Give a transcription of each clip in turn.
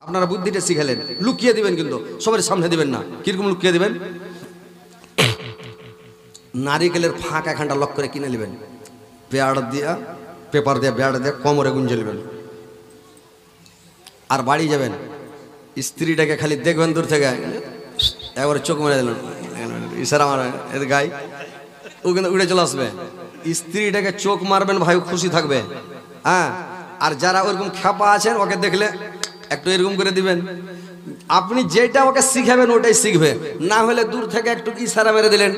আপনারা বুদ্ধিটা শিখালেন, লুকিয়ে দিবেন কিন্তু সবার সামনে দিবেন না। কিরকম লুকিয়ে দিবেন? নারিকেলের ফাঁক এখানটা লক করে কিনে নেবেন, পেপার দিয়ে বেড় দিয়ে কোমরে গুঞ্জে নেবেন, আর বাড়ি যাবেন, স্ত্রীটাকে খালি দেখবেন দূর থেকে, একবারে চোখ মেরে দিলেন, ইশারা মারা এর গায়ে, ও কিন্তু উড়ে চলে আসবে। স্ত্রীটাকে চোখ মারবেন, ভাই খুশি থাকবে। হ্যাঁ, আর যারা ওরকম খেপা আছেন ওকে দেখলে একটু এরকম করে দিবেন। আপনি যেটা ওকে শিখাবেন ওটাই শিখবে, না হলে দূর থেকে একটু ইশারা মেরে দিলেন,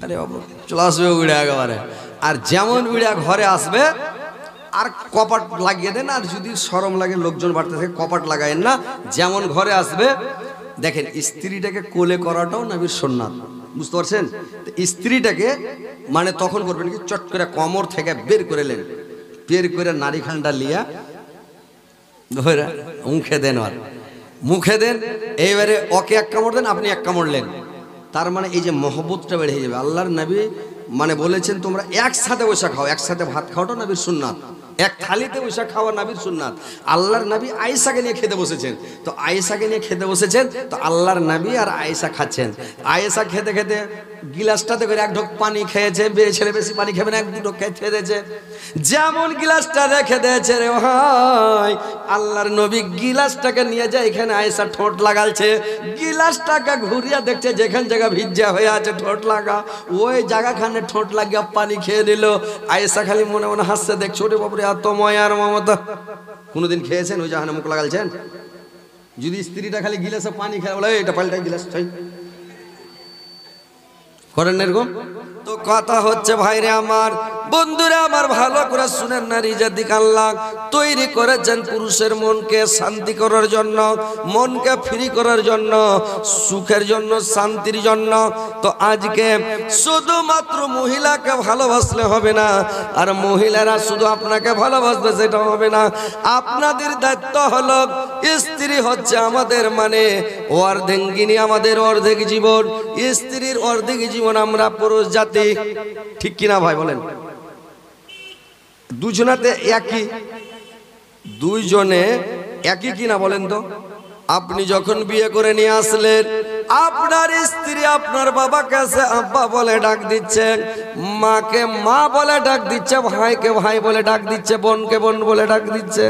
আরে বাবু চলে আসবে উড়ে একেবারে। আর যেমন উড়ে ঘরে আসবে আর কপাট লাগিয়ে দেন, আর যদি শরম লাগে লোকজন বাড়তে থাকে কপাট লাগায়েন না, যেমন ঘরে আসবে। দেখেন, স্ত্রীটাকে কোলে করাটাও নবীর সুন্নাত, বুঝতে পারছেন? স্ত্রীটাকে মানে তখন করবেন কি, চট করে কোমর থেকে বের করে নেন, বের করে নারী খান্ডা লিয়া ধরে মুখে দেন, আর মুখে দেন। এইবারে ওকে এক কামড় দেন, আপনি এক কামড় নেন। তার মানে এই যে মহব্বতটা বেড়ে যাবে। আল্লাহর নবী মানে বলেছেন তোমরা একসাথে বসে খাও, একসাথে ভাত খাওয়াটা নবীর সুন্নাত, এক থালিতে বসে খাওয়া নবীর সুন্নাত। আল্লাহর নবী আয়েশাকে নিয়ে খেতে বসেছেন, তো আয়েশাকে নিয়ে খেতে বসেছেন, তো আল্লাহর নবী আর আয়েশা খাচ্ছেন। আয়েশা খেতে খেতে গিলাসটাতে করে এক ঢোক পানি খেয়েছে, ছেলে বেশি পানি খাবে না, এক দুটো খেয়ে দিয়েছে। যেমন গিলাসটা রেখে দিয়েছে রে ভাই, আল্লাহর নবী গিলাসটাকে নিয়ে যায়, এখানে আয়েশা ঠোঁট লাগালছে, গিলাসটাকে ঘুরিয়ে দেখছে যেখান জায়গা ভিজা হয়ে আছে ঠোঁট লাগা, ওই জায়গাখানে ঠোঁট লাগিয়ে পানি খেয়ে নিল। আয়েশা খালি মনে মনে হাসছে, দেখছো রে বাবরে এত ময়ার মমতা। কোনোদিন খেয়েছেন ওই জাহানে মুখ লাগালছেন? যদি স্ত্রীটা খালি গিলাসে পানি খায়, বলে এটা পাল্টাই গিলাস চাই করেন এরকম। তো কথা হচ্ছে ভাইরে আমার, বন্ধুরা আমার, ভালো করে শুনেন না, রিজাদিক আল্লাহ তৈরি করেছেন পুরুষের মনকে শান্তি করার জন্য, মনকে ফ্রি করার জন্য, সুখের জন্য, শান্তির জন্য। তো আজকে শুধুমাত্র মহিলাকে ভালোবাসলে হবে না, আর মহিলারা শুধু আপনাকে ভালোবাসবে সেটা হবে না। আপনাদের দায়িত্ব হলো, স্ত্রী হচ্ছে আমাদের মানে অর্ধেঙ্গিনী, আমাদের অর্ধেক জীবন, স্ত্রীর অর্ধেক জীবন আমরা পুরুষ জাতি, ঠিক কিনা ভাই বলেন? দুজনাতে একই, দুইজনে একই কিনা বলেন তো? আপনি যখন বিয়ে করে নিয়ে আসলেন, আপনার স্ত্রী আপনার বাবাকে কাছে আব্বা বলে ডাক দিচ্ছে, মাকে মা বলে ডাক দিচ্ছে, ভাইকে ভাই বলে ডাক দিচ্ছে, বোনকে বোন বলে ডাক দিচ্ছে।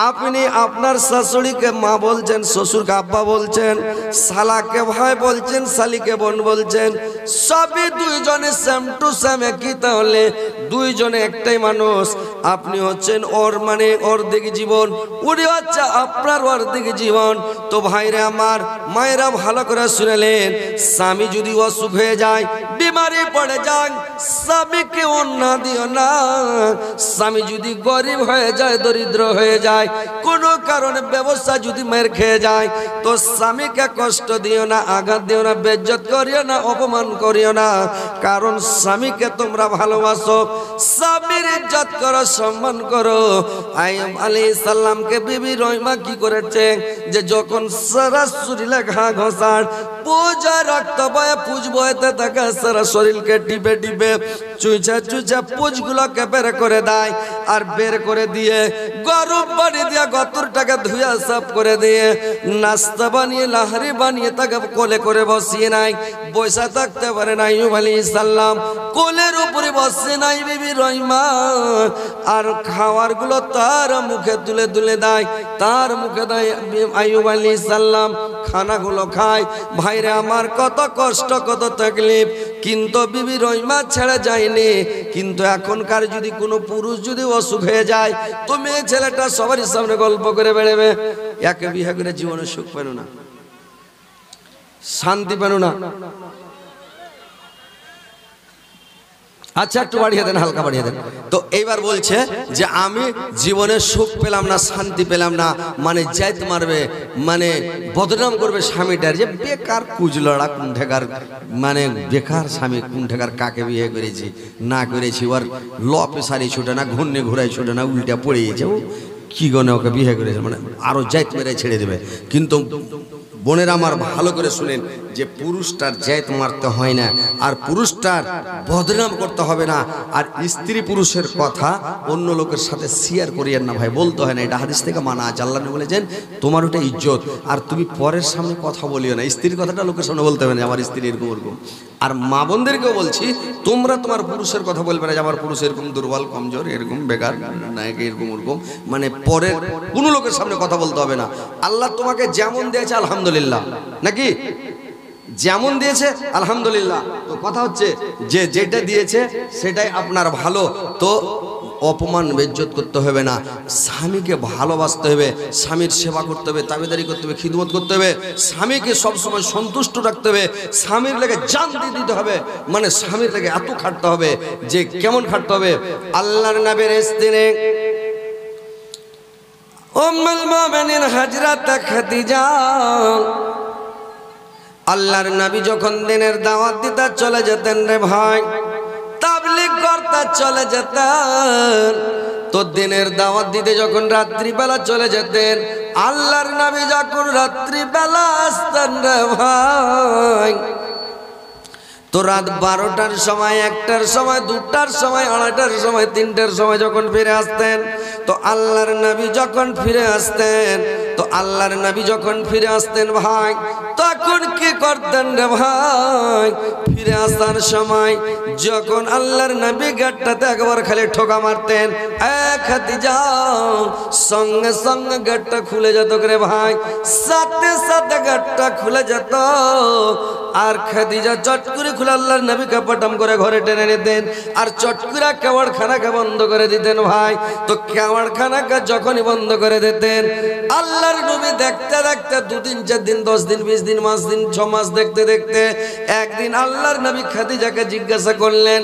আপনি আপনার শাশুড়িকে মা বলছেন, শ্বশুরকে আব্বা বলছেন, শালাকে ভাই বলছেন, শালিকে বোন বলছেন, সবই দুইজনে সেম টু সেম একই। তাহলে দুইজনে একটাই মানুষ। আপনি হচ্ছেন ওর মানে অর্ধেক জীবন, উনি হচ্ছে আপনার অর্ধেক জীবন। তো ভাইরে আমার, মায়েরা ভালো করে শুনেলেন, স্বামী যদি অসুখ হয়ে যায়, বিমারি পড়ে যান, স্বামীকে অন্য দিও না। স্বামী যদি গরিব হয়ে যায়, দরিদ্র হয়ে যায়, কোনো কারণে ব্যবসা যদি মের খেয়ে যায়, তো স্বামীকে কষ্ট দিও না, আঘাত দিও না, বেজ্জত করিও না, অপমান করিও না। কারণ স্বামীকে তোমরা ভালোবাসো, স্বামীর ইজ্জত করো, সম্মান করো। আইয়ুব আলাইহিস সালামকে বিবি রহিমা কি করেছে, যে যখন সারা শরীরে ঘা ঘষার, পূজা রক্ত বয়ে, পুজ বইতে থাকে, সারা শরীরকে টিপে টিপে চুইচা চুইচা পুজগুলোকে বের করে দেয়। আর বের করে দিয়ে গরম পানি দিয়ে গতরটাকে ধুয়া সাফ করে দিয়ে নাস্তা বানিয়ে, লাহারি বানিয়ে তাকে কোলে করে বসিয়ে নাই, বসে থাকতে পারে না। আইয়ুব আলাইহিস সালাম কোলের উপরে বসে নাই বিবি রহিমা, আর খাবার গুলো তার মুখে তুলে তুলে দেয়, তার মুখে দেয়। আইয়ুব আলাইহিস সালাম খানাগুলো খায়। ভাইরে আমার, কত কষ্ট, কত তাকলিফ, কিন্তু বিবি রহিমা ছেড়ে যায়নি। কিন্তু এখনকার যদি কোনো পুরুষ যদি অসুখ হয়ে যায়, তো মেয়ে ছেলেটা সবারই সামনে গল্প করে বেড়াবে, একে বিয়ে করে জীবনে সুখ পেল না, শান্তি পেল না। আচ্ছা একটু বাড়িয়ে দেন, হালকা বাড়িয়ে দেন। তো এইবার বলছে যে আমি জীবনে সুখ পেলাম না, শান্তি পেলাম না, মানে জাত মারবে, মানে বদনাম করবে স্বামীটার, যে বেকার কুজলড়া কুণ্ঠেকার, মানে বেকার স্বামী কুণ্ঠেকার, কাকে বিয়ে করেছি না করেছি, ওর ল পেশারি ছুটে না, ঘূর্ণে ঘুরাই ছুটে না, উল্টা পড়ে গেছে, ও কি গনে ওকে বিয়ে করেছে, মানে আরো জাত মেরে ছেড়ে দেবে। কিন্তু বোনেরা আমার ভালো করে শুনেন, যে পুরুষটার জেদ মারতে হয় না, আর পুরুষটার বদনাম করতে হবে না, আর স্ত্রী পুরুষের কথা অন্য লোকের সাথে শেয়ার করিয়েন না ভাই, বলতে হয় না। এটা হাদিস থেকে মানা আছে। আল্লাহ নবী বলেছেন তোমার ওটা ইজ্জত, আর তুমি পরের সামনে কথা বলিও না। স্ত্রীর কথাটা লোকের সামনে বলতে হবে না আমার স্ত্রী এরকম এরকম। আর মা বোনদেরকেও বলছি তোমরা তোমার পুরুষের কথা বলবে না যে আমার পুরুষ এরকম দুর্বল, কমজোর, এরকম বেকার, নায়ক, এরকম ওরকম। মানে পরের কোনো লোকের সামনে কথা বলতে হবে না। আল্লাহ তোমাকে যেমন দিয়েছে আলহামদুলিল্লাহ, নাকি যেমন দিয়েছে আলহামদুলিল্লাহ। তো কথা হচ্ছে যে যেটা দিয়েছে সেটাই আপনার ভালো। তো অপমান বেজ্জত করতে হবে না, স্বামীকে ভালোবাসতে হবে, স্বামীর সেবা করতে হবে, তাবেদারি করতে হবে, খিদমত করতে হবে, স্বামীকে সবসময় সন্তুষ্ট রাখতে হবে, স্বামীর লেগে জান দিয়ে দিতে হবে। মানে স্বামীর লেগে এত খাটতে হবে যে কেমন খাটতে হবে। আল্লাহর নবীর স্ত্রী উম্মুল মুমিনিন হযরত খাদিজা, আল্লাহর নবী যখন দিনের দাওয়াত দিতে চলে যেতেন রে ভাই, তাবলীগ করতে চলে যেতেন, তো দিনের দাওয়াত দিতে যখন রাত্রিবেলা চলে যেতেন, আল্লাহর নবী যখন রাত্রিবেলা আসতেন রে ভাই, তো রাত 12টার সময়, 1টার সময়, 2টার সময়, 2:30টার সময়, 3টার সময় যখন ফিরে আসতেন, তো আল্লাহর নবী যখন ফিরে আসতেন, তো আল্লাহর নবী যখন ফিরে আসতেন ভাই, তখন কি করতেন রে ভাই? ফিরে আসার সময় যখন আল্লাহর নবী গেটটাতে একবার খালি ঠোকা মারতেন, খাদিজা, সঙ্গে সঙ্গে গেটটা খুলে যেত রে ভাই, সাথে সাথে গেটটা খুলে যেত। আর খাদিজা চট করে খুলে আল্লাহর নবীকে পটাম করে ঘরে টেনে নিতেন, আর চট করে কেওয়াড়খানাকে বন্ধ করে দিতেন ভাই। তো কেওয়াড়খানাকে যখনই বন্ধ করে দিতেন, আল্লাহর নবী দেখতে দেখতে 2 দিন, 4 দিন, 10 দিন, 20 দিন, 5 দিন, 6 মাস দেখতে দেখতে একদিন আল্লাহর নবী খাদিজাকে জিজ্ঞাসা করলেন,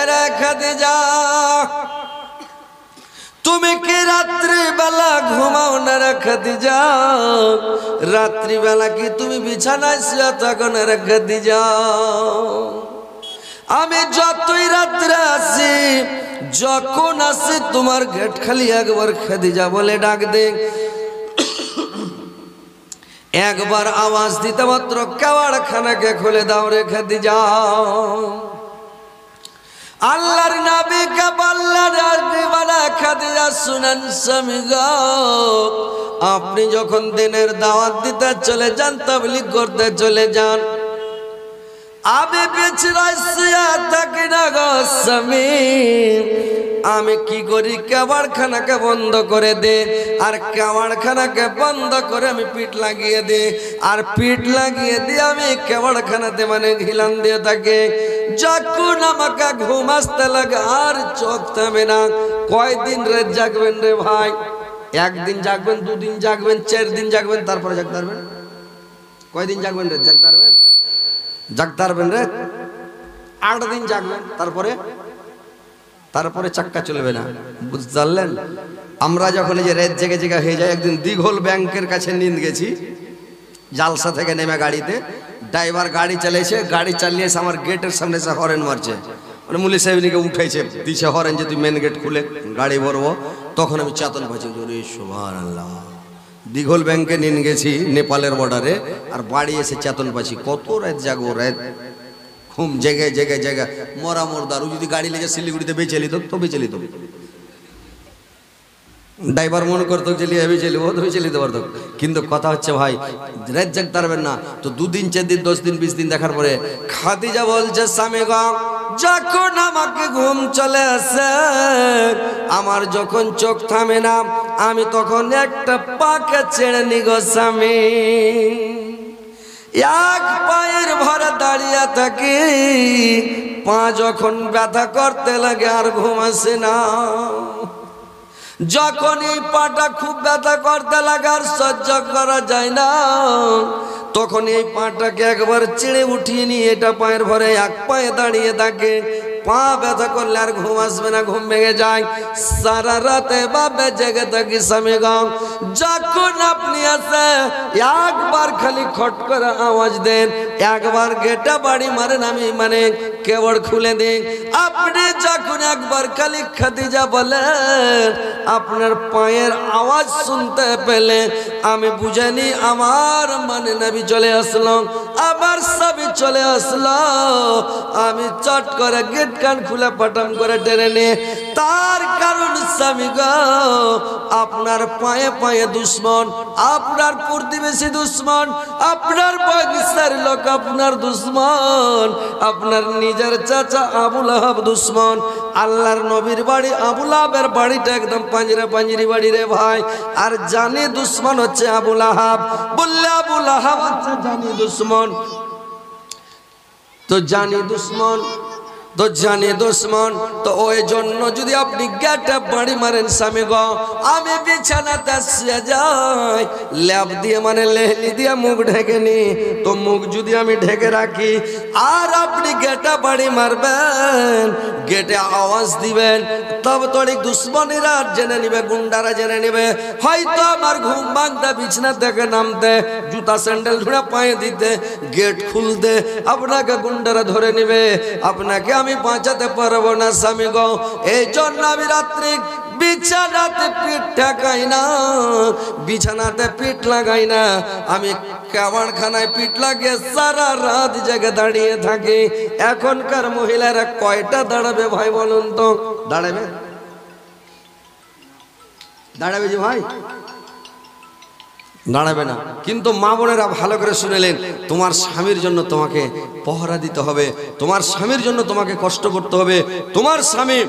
এরে খাদিজা, তুমি কি রাত্রিবেলা ঘুমাও না রে খাদিজা? রাত্রিবেলা কি তুমি বিছানায় শুয়ে থাকো না রে খাদিজা? আমি যতই রাত্রে আসি, যখন আসি তোমার গেট খালি একবার খাদিজা বলে ডাক দে, একবার আওয়াজ দিতে মাত্র কেওয়াড়খানাকে খুলে দাও রে খাদিজা। আল্লাহর নবীকে বললেন, খাদিজা শুনেন স্বামী গো, আপনি যখন দিনের দাওয়াত দিতে চলে যান, তাবলীগ করতে চলে যান, আমি বিছানায় শুয়ে থাকি না গো স্বামী, আমি কি করি, কেওয়াড়খানাকে বন্ধ করে দে, আর কেওয়াড়খানাকে বন্ধ করে আমি পিঠ লাগিয়ে দে, আর পিঠ লাগিয়ে দিয়ে আমি কেওয়াড়খানাতে মানে ঘিলান দিয়ে থাকে। যখন আমাকে ঘুম আসতে লাগে আর চোখ থামে না। কয়দিন রাত জাগবেন রে ভাই? 1 দিন জাগবেন, 2 দিন জাগবেন, 4 দিন জাগবেন, তারপরে জাগতে পারবেন? কয়দিন জাগবেন রে? জাগতে পারবেন? জাগতে পারবেন রে? 8 দিন জাগবেন, তারপরে চাক্কা চলবে না, বুঝতে পারলেন? আমরা যখন এই যে রাত জেগে জেগে হয়ে যায়, একদিন দিঘল ব্যাংকের কাছে নিয়ে গেছি, জালসা থেকে নেমে গাড়িতে, ড্রাইভার গাড়ি চালিয়েছে, গাড়ি চালিয়ে এসে আমার গেটের সামনে এসে হরেন মারছে, মানে মুলি সাহেবনিকে উঠেছে, দিছে হরেন যে তুই মেন গেট খুলে গাড়ি ভরবো। তখন আমি চেতন পাচ্ছি, সুবহানাল্লাহ, দিঘল ব্যাংকে নিয়ে গেছি নেপালের বর্ডারে, আর বাড়ি এসে চেতন পাচ্ছি। কত রাত জাগবো, রাত ঘুম জেগে জেগে জেগে মরা মোরদার। ও যদি গাড়ি লেগে শিলিগুড়িতে বেঁচে নিত তো বেঁচে নিত, ড্রাইভার মনে করতো যে বেঁচে নিব, তো বেঁচে নিতে পারতো। কিন্তু কথা হচ্ছে ভাই, রাত জাগতে পারবেন না। তো 2 দিন, 4 দিন, 10 দিন, 20 দিন দেখার পরে খাদিজা বলছে, স্বামী গো, যখন আমাকে ঘুম চলে আসে, আমার যখন চোখ থামে না, আমি তখন একটা পাকে ছেড়ে নি গো স্বামী, এক পায়ের ভরে দাঁড়িয়ে থাকি, পা যখন ব্যথা করতে লাগে আর ঘুম আসে না। যখন এই পাটা খুব ব্যথা করতে লাগে আর সহ্য করা যায় না, তখন এই পাটাকে একবার ছেড়ে উঠিয়ে নিয়ে এটা পায়ের ভরে এক পায়ে দাঁড়িয়ে থাকে। পা ব্যথা করলে আর ঘুম আসবে না, ঘুম ভেঙে যায়, সারা রাতে বাবে জেগে থাকি স্বামী গো। যখন আপনি আসে একবার খালি খট করে আওয়াজ দেন, একবার গেটে বাড়ি মারেন, আমি মানে কেবল খুলে দিই। আপনি যখন একবার খালি খাদিজা বলেন, আপনার পায়ের আওয়াজ শুনতে পেলে আমি বুঝানি আমার মানে নবী চলে আসলাম। আমার স্বামী চলে আসলো, আমি চট করে গেট কান খুলে পাটাম করে টেনে নিয়ে, তার কারণ স্বামী গো আপনার পায়ে পায়ে দুশ্মন, আপনার প্রতিবেশী দুশ্মন, আপনার বাগিচার লোক আপনার দুশ্মন, আপনার নিজের চাচা আবু লাহাব দুশ্মন। আল্লাহর নবীর বাড়ি আবু লাহাবের বাড়িটা একদম পাঞ্জরা পাঞ্জরি বাড়ি রে ভাই। আর জানি দুশ্মন হচ্ছে আবু লাহাব। বললে আবু লাহাব হচ্ছে জানি দুশ্মন, তো জানি দুশ্মন, তো জানি দুশ্মন, তো ওই জন্য যদি আপনি গেটে বাড়ি মারেন স্বামী গো, আমি বিছানাতে শুয়ে যাই, ল্যাব দিয়ে মানে লেহলি দিয়ে মুখ ঢেকে নি, তো মুখ যদি আমি ঢেকে রাখি আর আপনি গেটে বাড়ি মারবেন, গেটে আওয়াজ দিবেন, তব তোড়ি দুশ্মনীরা জেনে নিবে, গুন্ডারা জেনে নিবে, হয়তো আমার ঘুম ভাঙতে বিছানা থেকে নামতে, জুতা স্যান্ডেল ধরে পায়ে দিতে, গেট খুলতে আপনাকে গুন্ডারা ধরে নিবে, আপনাকে আমি বাঁচাতে পারবো না স্বামী গো। এই জন্য আমি রাত্রি বিছানাতে পিঠ ঠেকাই না, বিছানাতে পিঠ লাগাই না, আমি কাবারখানায় পিঠ লাগিয়ে সারা রাত জেগে দাঁড়িয়ে থাকি। এখনকার মহিলারা কয়টা দাঁড়াবে ভাই বলুন তো? দাঁড়াবে? দাঁড়াবে যে ভাই? দাঁড়াবে না। কিন্তু মা বোনেরা ভালো করে শুনেলেন, তোমার স্বামীর জন্য তোমাকে পহরা দিতে হবে, তোমার স্বামীর জন্য তোমাকে কষ্ট করতে হবে। তোমার স্বামী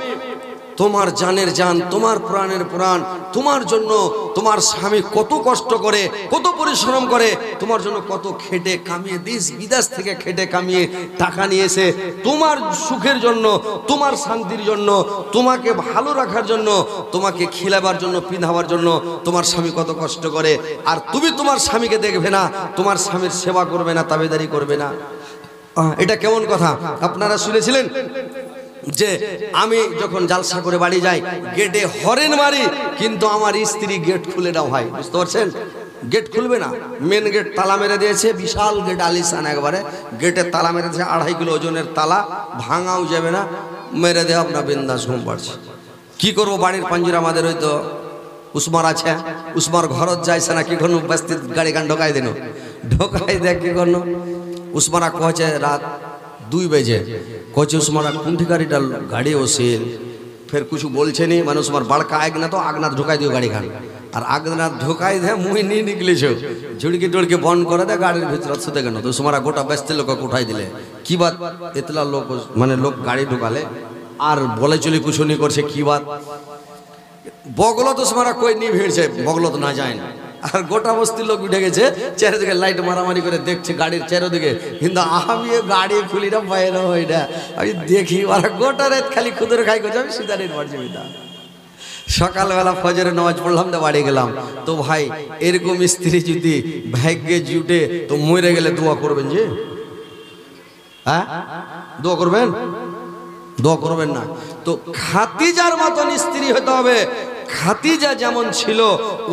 তোমার জানের জান, তোমার প্রাণের প্রাণ, তোমার জন্য তোমার স্বামী কত কষ্ট করে, কত পরিশ্রম করে, তোমার জন্য কত খেটে কামিয়ে, দেশ বিদেশ থেকে খেটে কামিয়ে টাকা নিয়ে এসে তোমার সুখের জন্য, তোমার শান্তির জন্য, তোমাকে ভালো রাখার জন্য, তোমাকে খিলাবার জন্য, পিঁধাবার জন্য তোমার স্বামী কত কষ্ট করে। আর তুমি তোমার স্বামীকে দেখবে না, তোমার স্বামীর সেবা করবে না, তাবেদারি করবে না। এটা কেমন কথা? আপনারা শুনেছিলেন যে আমি যখন জালসা করে বাড়ি যাই, গেটে হরেন মারি, কিন্তু আমার স্ত্রী গেট খুলে দাও ভাই, বুঝতে পারছেন? গেট খুলবে না, মেন গেট তালা মেরে দিয়েছে, বিশাল গেট আলিসান একবারে, গেটের তালা মেরে দিয়েছে, 2.5 কিলো ওজনের তালা, ভাঙাও যাবে না, মেরে দেয় আপনার বিন্দাস ঘুম পাড়ছে। কি করবো, বাড়ির পাঞ্জিরা আমাদের ওই তো উসমার আছে, উসমার ঘরত যাইছে না, কি করুন বস্তির গাড়ি গান ঢোকাই দিন, ঢোকাই দেয় কি করুন। উসমারা কহছে রাত 2 बजे, कहे उस्मारा कुंठी गाड़ीटा गाड़ी ओसेल, फिर कुछ बोलছে নি, মানে उस्मार बड़का आग ना तो आगनाथ ढुकाई दियो गाड़ी खान, और आगनाथ ढुकाई दे मुई नहीं निकले झुड़की टुड़की बंद करे दे गाड़ीर भीतर सुते गनो, तो उस्मारा गोटा बेस्ते लोक उठाई दिले। की बात इतला लोक माने लोक गाड़ी ढुकाले और बोले चली कुछ नहीं करছে, की बात बगलो तो उस्मारा कोई नहीं भिड़ছে, बगलो तो ना जाए ना, আর গোটা বস্তির লোক উঠে গেছে, চারিদিকে লাইট মারামারি করে দেখছে গাড়ির চারিদিকে, কিন্তু আমি গাড়ি খুলি না, বাইরে হই না, আমি দেখি ওরা গোটা রাত খালি খুদরে খাই করছে, আমি সিদারির মারছি বিদা। সকালবেলা ফজরে নামাজ পড়লাম, তো বাড়ি গেলাম। তো ভাই এরকম স্ত্রী যদি ভাগ্যে জুটে, তো মরে গেলে দোয়া করবেন যে? হ্যাঁ দোয়া করবেন? দোয়া করবেন না। তো খাদিজার মতন স্ত্রী হতে হবে, খাদিজা যেমন ছিল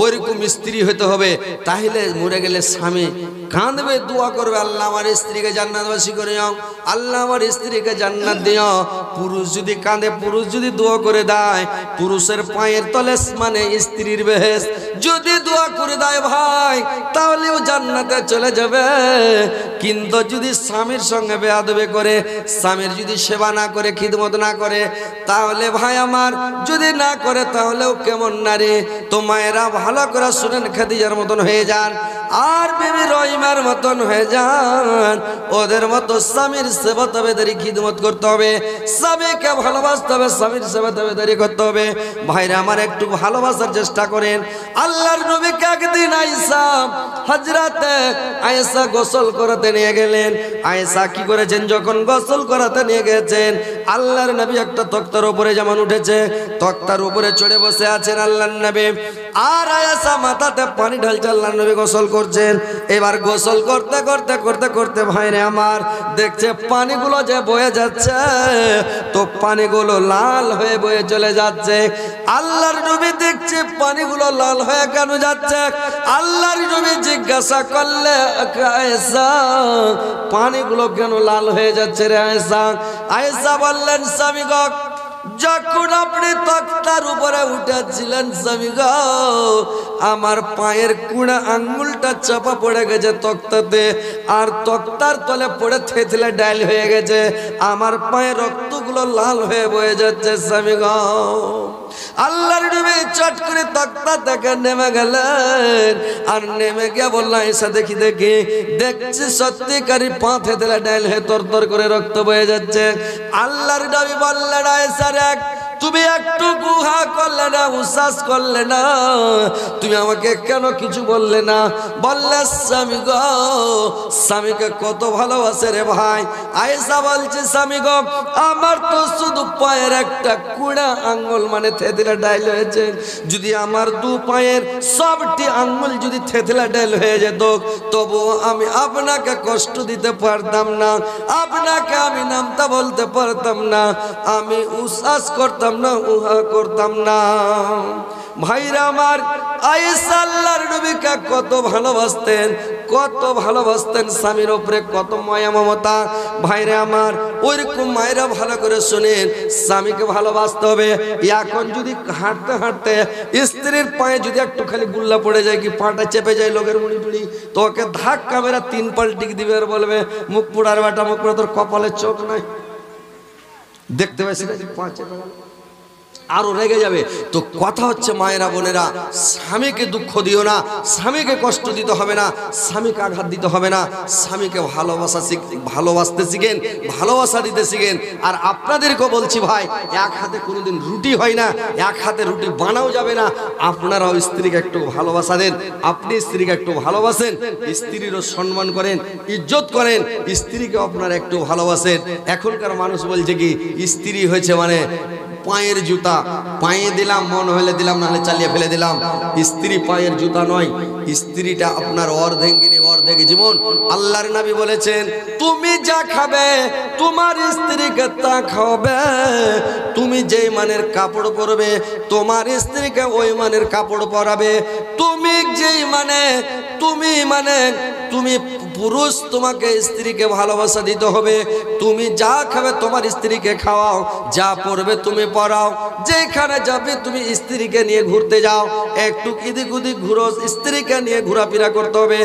ওইরকম স্ত্রী হতে হবে, তাহলে মরে গেলে স্বামী কাঁদবে, দোয়া করবে, আল্লাহ আমার স্ত্রীকে জান্নাতবাসী করে দাও, আল্লাহ আমার স্ত্রীকে জান্নাত দিও। পুরুষ যদি কাঁদে, পুরুষ যদি দোয়া করে দেয়, পুরুষের পায়ের তলে মানে স্ত্রীর বেহেশত, যদি দোয়া করে দেয় ভাই, তাহলেও জান্নাতে চলে যাবে। কিন্তু যদি স্বামীর সঙ্গে বেয়াদবি করে, স্বামীর যদি সেবা না করে, খিদমত না করে, তাহলে ভাই আমার যদি না করে, তাহলেও কেমন নারী। তো মায়েরা ভালো করে শুনেন, খাদিজার মতন হয়ে যান, আর বিবি রহিমার মতন হয়ে যান। ওদের মতো স্বামীর সেবা তাবেদারি খিদমত করতে হবে, স্বামীকে ভালোবাসতে হবে, স্বামীর সেবা তাবেদারি করতে হবে। ভাইরা আমার একটু ভালোবাসার চেষ্টা করেন। আল্লাহর নবীকে একদিন আয়েশা, হযরতে আয়েশা গোসল করাতে নিয়ে গেলেন। আয়েশা কি করেছেন, যখন গোসল করাতে নিয়ে গেছেন, আল্লাহর নবী একটা তক্তার উপরে যেমন উঠেছে, তক্তার উপরে চড়ে বসে আছেন আল্লাহর নবী, আর আয়েশা মাথাতে পানি ঢালছে, আল্লাহর নবী গোসল করছেন। এবার গোসল করতে করতে করতে করতে ভাইরে আমার দেখছে পানিগুলো যে বয়ে যাচ্ছে, তো পানিগুলো লাল হয়ে বয়ে চলে যাচ্ছে। আল্লাহর নবী দেখছে পানিগুলো লাল হয়ে কেন যাচ্ছে। আল্লাহর নবী জিজ্ঞাসা করলে, আয়েশা পানিগুলো কেন লাল হয়ে যাচ্ছে রে আয়েশা? আয়েশা বললেন, স্বামী গো যখন আপনি তক্তার উপরে উঠেছিলেন স্বামী গো, আমার পায়ের কুড়া আঙ্গুলটা চাপা পড়ে গেছে তক্তাতে, আর তক্তার তলে পড়ে থেতলে ডাইল হয়ে গেছে, আমার পায়ে রক্তগুলো লাল হয়ে বয়ে যাচ্ছে স্বামী গো। আল্লাহর নবী চট করে তক্তা থেকে নেমে গেলেন, আর নেমে গিয়ে বললেন এসে দেখি দেখছি সত্যিকারই পা থেতলে ডাইল হয়ে তরতর করে রক্ত বয়ে যাচ্ছে। আল্লাহর নবী বললেন এসে দেখ, তুমি একটু গুহা করলে না, উচ্ছ্বাস করলে না, তুমি আমাকে কেন কিছু বললে না? বললে স্বামী গো, স্বামীকে কত ভালোবাসে রে ভাই। আয়েশা বলছে স্বামী গো, আমার তো শুধু পায়ের একটা কুড়া আঙ্গুল মানে থেতলা ডাইল হয়েছে, যদি আমার দু পায়ের সবটি আঙ্গুল যদি থেতলা ডাইল হয়ে যেত তবুও আমি আপনাকে কষ্ট দিতে পারতাম না, আপনাকে আমি নামটা বলতে পারতাম না, আমি উচ্ছ্বাস করতাম না, উহা করতাম না। ভাইরা আমার, আয়েশা আল্লাহর নবীকে কত ভালোবাসতেন, কত ভালোবাসতেন, স্বামীর উপরে কত মায়া মমতা। ভাইরা আমার, ওইরকম মায়েরা ভালো করে শুনেন, স্বামীকে ভালোবাসতে হবে। এখন যদি হাঁটতে হাঁটতে স্ত্রীর পায়ে যদি একটু খালি গুল্লা পড়ে যায়, কি পাটা চেপে যায় লোকের মুড়ি টুড়ি, তো ওকে ধাক্কা মেরা 3 পাল্টি দিবে আর বলবে মুখ পোড়ার বেটা, মুখ পোড়া, তোর কপালে চোখ নাই, দেখতে পাচ্ছি পা চেপে গেল, আরো রেগে যাবে। তো কথা হচ্ছে মায়েরা বোনেরা, স্বামীকে দুঃখ দিও না, স্বামীকে কষ্ট দিতে হবে না, স্বামীকে আঘাত দিতে হবে না, স্বামীকে ভালোবাসতে শিখেন, ভালোবাসা দিতে শিখেন। আর আপনাদেরকেও বলছি ভাই, এক হাতে কোনোদিন রুটি হয় না, এক হাতে রুটি বানাও যাবে না। আপনারাও স্ত্রীকে একটু ভালোবাসা দেন, আপনি স্ত্রীকে একটু ভালোবাসেন, স্ত্রীরও সম্মান করেন, ইজ্জত করেন, স্ত্রীকে আপনারা একটু ভালোবাসেন। এখনকার মানুষ বলছে কি স্ত্রী হয়েছে মানে পায়ের জুতা, পায়ে দিলাম মন হলে দিলাম, নাহলে চালিয়ে ফেলে দিলাম। স্ত্রী পায়ের জুতা নয়, স্ত্রীটা আপনার অর্ধেঙ্গিনী, অর্ধেক জীবন। আল্লাহর নবী বলেছেন তুমি যা খাবে তোমার স্ত্রীকে তা খাওয়াবে, তুমি যেই মানের কাপড় পরবে তোমার স্ত্রীকে ওই মানের কাপড় পরাবে, তুমি যেই তুমি পুরুষ, তোমাকে স্ত্রীকে ভালোবাসা দিতে হবে। তুমি যা খাবে তোমার স্ত্রীকে খাওয়াও, যা পরবে তুমি পরাও, যেখানে যাবে তুমি স্ত্রীকে নিয়ে ঘুরতে যাও, একটু এদিক ওদিক ঘুরো, স্ত্রীকে নিয়ে ঘোরাফেরা করতে হবে,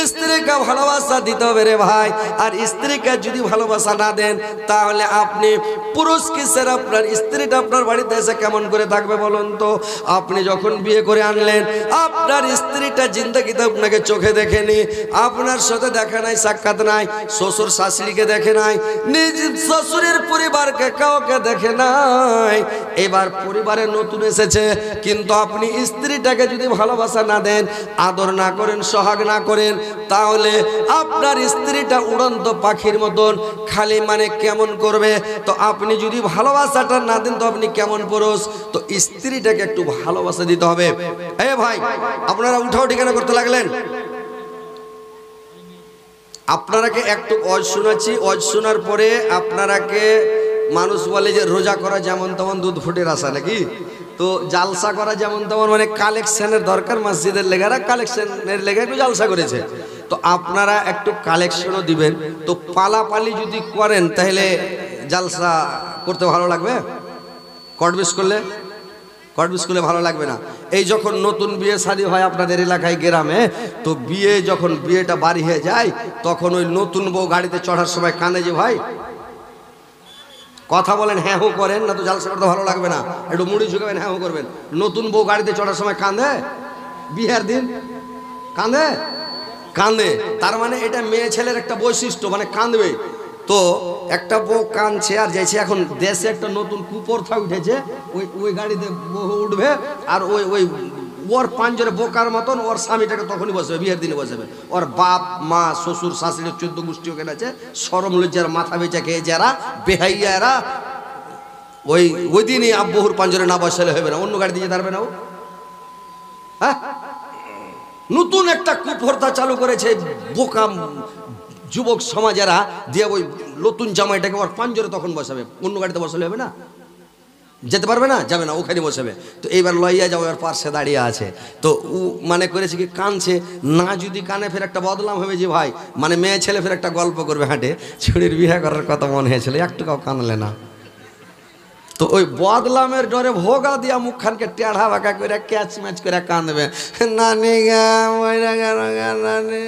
স্ত্রীকে ভালোবাসা দিতে হবে রে ভাই। আর স্ত্রীকে যদি ভালোবাসা না দেন তাহলে আপনি পুরুষ কিসের, আপনার স্ত্রীটা আপনার বাড়িতে এসে কেমন করে থাকবে বলুন তো? আপনি যখন বিয়ে করে আনলেন, আপনার স্ত্রীটা জিন্দেগিতে আপনাকে চোখে দেখেনি, আপনার সাথে দেখা নাই, সাক্ষাৎ নাই, শ্বশুর শাশুড়িকে দেখে নাই, নিজ শ্বশুরের পরিবারকে কাউকে দেখে নাই। এবার পরিবারে নতুন এসেছে, কিন্তু আপনি স্ত্রীটাকে যদি ভালোবাসা না দেন, আদর না করেন, সোহাগ না করেন, তাহলে আপনার স্ত্রীটা উড়ন্ত পাখির মতন খালি মানে কেমন করবে। তো আপনি যদি ভালোবাসাটা না দেন তো আপনি কেমন পুরুষ? তো স্ত্রীটাকে একটু ভালোবাসা দিতে হবে। এ ভাই, আপনারা উঠাউঠি কেন করতে লাগলেন? আপনারাকে একটু অজ শোনাচ্ছি, অজ শোনার পরে আপনারাকে মানুষ বলে যে রোজা করা যেমন তেমন দুধ ফুটের আশা নাকি, তো জালসা করা যেমন তেমন মানে কালেকশনের দরকার, মসজিদের লেগারা কালেকশনের লেগে একটু জালসা করেছে, তো আপনারা একটু কালেকশনও দিবেন। তো পালাপালি যদি করেন তাহলে জালসা করতে ভালো লাগবে, কটবিস করলে ভালো লাগবে না। এই যখন নতুন বিয়ে শাদী হয় আপনাদের এলাকায় গ্রামে, তো বিয়েটা বাড়ি হয়ে যায়, তখন ওই নতুন বউ গাড়িতে চড়ার সময় কাঁদে যে ভাই, কথা বলেন, হ্যাঁ হো করেন না, তো জালসা করতে ভালো লাগবে না, একটু মুড়ি ঝুঁকাবেন, হ্যাঁ হো করবেন। নতুন বউ গাড়িতে চড়ার সময় কাঁদে, বিয়ের দিন কাঁদে, তার মানে এটা মেয়ে ছেলের একটা বৈশিষ্ট্য, মানে কাঁদবে। তো একটা বউ কাঁদছে আর যাইছে, এখন দেশে একটা নতুন কুপ্রথা উঠেছে, ওই গাড়িতে বউ উঠবে আর ওই ওর পাঞ্জরে বোকার মতন ওর স্বামীটাকে তখনই বসবে, বিয়ের দিনে বসবে। ওর বাপ মা শ্বশুর শাশুড়ি 14 গোষ্ঠী ওখানে আছে, সরম লজ্জার মাথা বেচা খেয়ে যারা বেহাইয়ারা, ওই দিনই আব্বহুর পাঞ্জরে না বসালে হবে না, অন্য গাড়ি দিয়ে দাঁড়াবে না ও। হ্যাঁ, নতুন একটা কুপ্রথা চালু করেছে বোকা যুবক সমাজেরা, দিয়ে ওই নতুন জামাইটাকে ওর পাঞ্জরে তখন বসাবে, অন্য গাড়িতে বসালে হবে না, যেতে পারবে না, যাবে না, ওখানে বসাবে। তো এইবার লইয়া যাও, এর পাশে দাঁড়িয়ে আছে, তো ও মানে করেছে কি কানছে না, যদি কানে ফের একটা বদলাম হবে যে ভাই, মানে মেয়ে ছেলে ফের একটা গল্প করবে হাঁটে, ছুরির বিয়ে করার কথা মনে হয়েছিল, একটু কাউ কানলে না। তো ওই বদলামের ডরে ভোগা দিয়া মুখখানকে টেढ़ा বাঁকা করে ক্যাচ ম্যাচ করে কাঁদবে, নানি গা মইরা গেল গা নানি,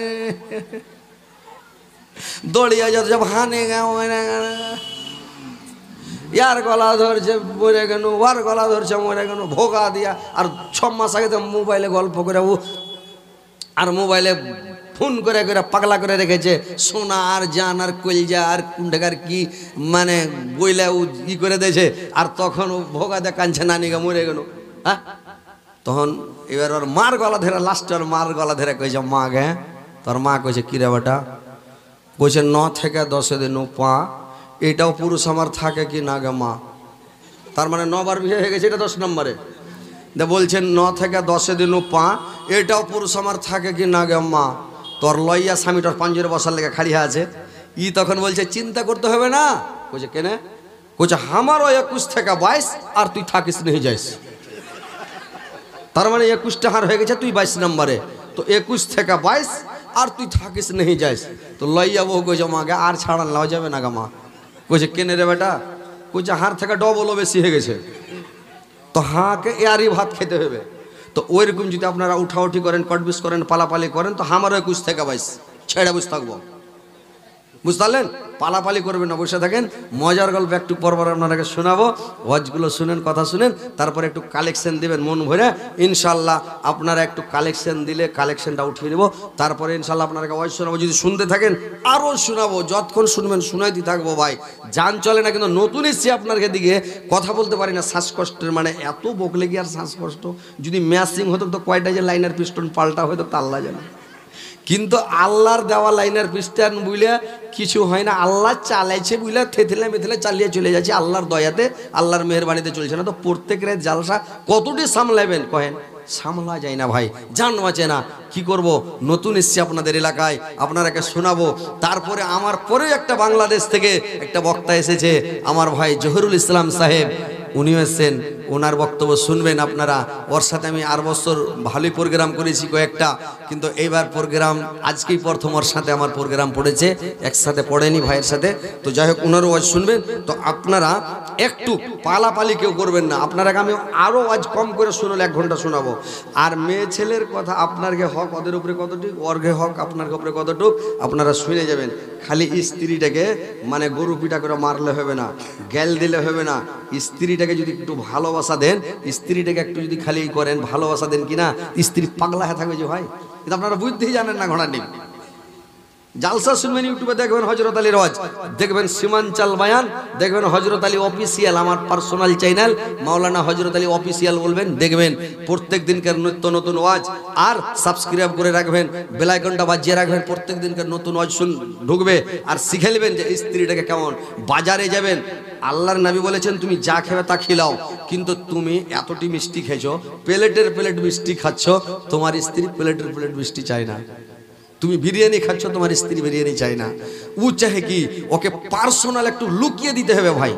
দড়িয়া যাচ্ছে ভানে গা মইরা গেল, ইয়ার গলা ধরছে মরে গেল, ওর গলা ধরছে মরে গেল, ভোগা দিয়া। আর 6 মাস আগে তো মোবাইলে গল্প করে আর মোবাইলে ফোন করে করে পাগলা করে রেখেছে, সোনা আর জান আর কলজা আর কুন্ডাকার কি মানে বইলা ই করে দিয়েছে। আর তখন ও ভোগা দিয়ে কাঁদছে নানিগা মরে গেল। হ্যাঁ, তখন এবার ওর মার গলা ধরে, লাস্ট ওর মার গলা ধরে কইছে মা গে, তোর মা কইছে কিরে বেটা, কইছে 9 থেকে 10 দিন পা, এটাও পুরুষ আমার থাকে কি না গে মা? তার মানে 9 বার বিয়ে হয়ে গেছে, এটা 10 নম্বরে। বলছেন 9 থেকে 10 দিন পা, এটাও পুরুষ আমার থাকে কি না গে মা? তোর লইয়া স্বামীটার পাঞ্জরে বসার লেগে খাড়িয়া আছে। ই তখন বলছে চিন্তা করতে হবে না। কইছে কেনে? কইছে আমারও 21 থেকে 22 আর তুই থাকিস নেই যাইস। তার মানে 21টা হার হয়ে গেছে, তুই 22 নম্বরে। তো 21 থেকে 22 আর তুই থাকিস নেই যাইস। তো লইয়া বউ কইছে মাকে আর ছাড়ান লাও যাবে না গা মা। কইছে কেনে রে বেটা? কইছে হার থেকে ডবলও বেশি হয়ে গেছে, তো হাঁকে এয়ারই ভাত খেতে হবে। তো ওইরকম যদি আপনারা উঠাউঠি করেন, কটবিস করেন, পালাপালি করেন, তো আমারও 21 থেকে 22 ছেড়ে বসে থাকবো, বুঝতে পারলেন? পালাপালি করবেন না, বসে থাকেন। মজার গল্প একটু পরপর আপনাকে শোনাবো, ওয়াজগুলো শুনেন, কথা শুনেন, তারপরে একটু কালেকশন দিবেন মন ভরে। ইনশাল্লাহ আপনারা একটু কালেকশন দিলে কালেকশনটা উঠিয়ে নেব, তারপরে ইনশাল্লাহ আপনাকে ওয়াজ শোনাবো। যদি শুনতে থাকেন আরও শোনাবো, যতক্ষণ শুনবেন শুনাইতে থাকবো ভাই। জান চলে না, কিন্তু নতুন এসছি আপনার দিকে, কথা বলতে পারি না, শ্বাসকষ্টের মানে এত বকলে কি আর শ্বাসকষ্ট। যদি ম্যাচিং হতো তো কয়টা যে লাইনার পিস্টন পাল্টা হয়তো তা আল্লাহ জানে। কিন্তু আল্লাহর দেওয়া লাইনার পিস্টন বুঝলে কিছু হয় না, আল্লাহ চালাইছে বুঝলে থেথেলে মেথেলে চালিয়ে চলে যাচ্ছে আল্লাহর দয়াতে, আল্লাহর মেহেরবানিতে চলছে না। তো প্রত্যেকের জালসা কতটি সামলাবেন কহেন? সামলা যায় না ভাই, জান বাঁচে না। কি করব, নতুন এসছি আপনাদের এলাকায়, আপনারাকে শোনাবো। তারপরে আমার পরে একটা বাংলাদেশ থেকে একটা বক্তা এসেছে, আমার ভাই জহিরুল ইসলাম সাহেব, উনিও এসেছেন, ওনার বক্তব্য শুনবেন আপনারা। ওর সাথে আমি আর বছর ভালোই প্রোগ্রাম করেছি কয়েকটা, কিন্তু এইবার প্রোগ্রাম আজকেই প্রথম ওর সাথে আমার প্রোগ্রাম পড়েছে, একসাথে পড়েনি ভাইয়ের সাথে। তো যাই হোক, ওনারও ওয়াজ শুনবেন। তো আপনারা একটু পালাপালি কেউ করবেন না, আপনারাকে আমি আরও ওয়াজ কম করে শুনলে 1 ঘন্টা শোনাবো। আর মেয়ে ছেলের কথা আপনার গে হক ওদের উপরে কতটুক, ওর গে হক আপনার উপরে কতটুক, আপনারা শুনে যাবেন। খালি স্ত্রীটাকে মানে গরু পিটা করে মারলে হবে না, গ্যাল দিলে হবে না। স্ত্রীটাকে যদি একটু ভালোবাসা দেন, স্ত্রীটাকে একটু যদি খালি করেন, ভালোবাসা দেন কিনা, স্ত্রী পাগলা হয়ে থাকবে যে ভাই। কিন্তু আপনারা বুঝতেই জানেন না, ঘোড়া নেই। জালসা শুনবেন, ইউটিউবে দেখবেন হযরত আলীর ওয়াজ, দেখবেন সীমাঞ্চল বয়ান, দেখবেন হযরত আলী অফিসিয়াল, আমার পার্সোনাল চ্যানেল মাওলানা হযরত আলী অফিসিয়াল বলবেন, দেখবেন প্রত্যেক দিনকার নিত্য নতুন ওয়াজ। আর সাবস্ক্রাইব করে রাখবেন, বেল আইকনটা বাজিয়ে রাখবেন, প্রত্যেক দিনকার নতুন ওয়াজ ঢুকবে। আর শিখে নেবেন যে স্ত্রীটাকে কেমন। বাজারে যাবেন, আল্লাহর নবী বলেছেন তুমি যা খাবে তা খিলাও, কিন্তু তুমি এতটি মিষ্টি খেয়েছো, প্লেটের প্লেট মিষ্টি খাচ্ছ, তোমার স্ত্রী প্লেটের প্লেট মিষ্টি চায় না। তুমি বিরিয়ানি খাচ্ছ, তোমার স্ত্রী বিরিয়ানি চায় না। ও চাহে কি, ওকে পার্সোনাল একটু লুকিয়ে দিতে হবে ভাই।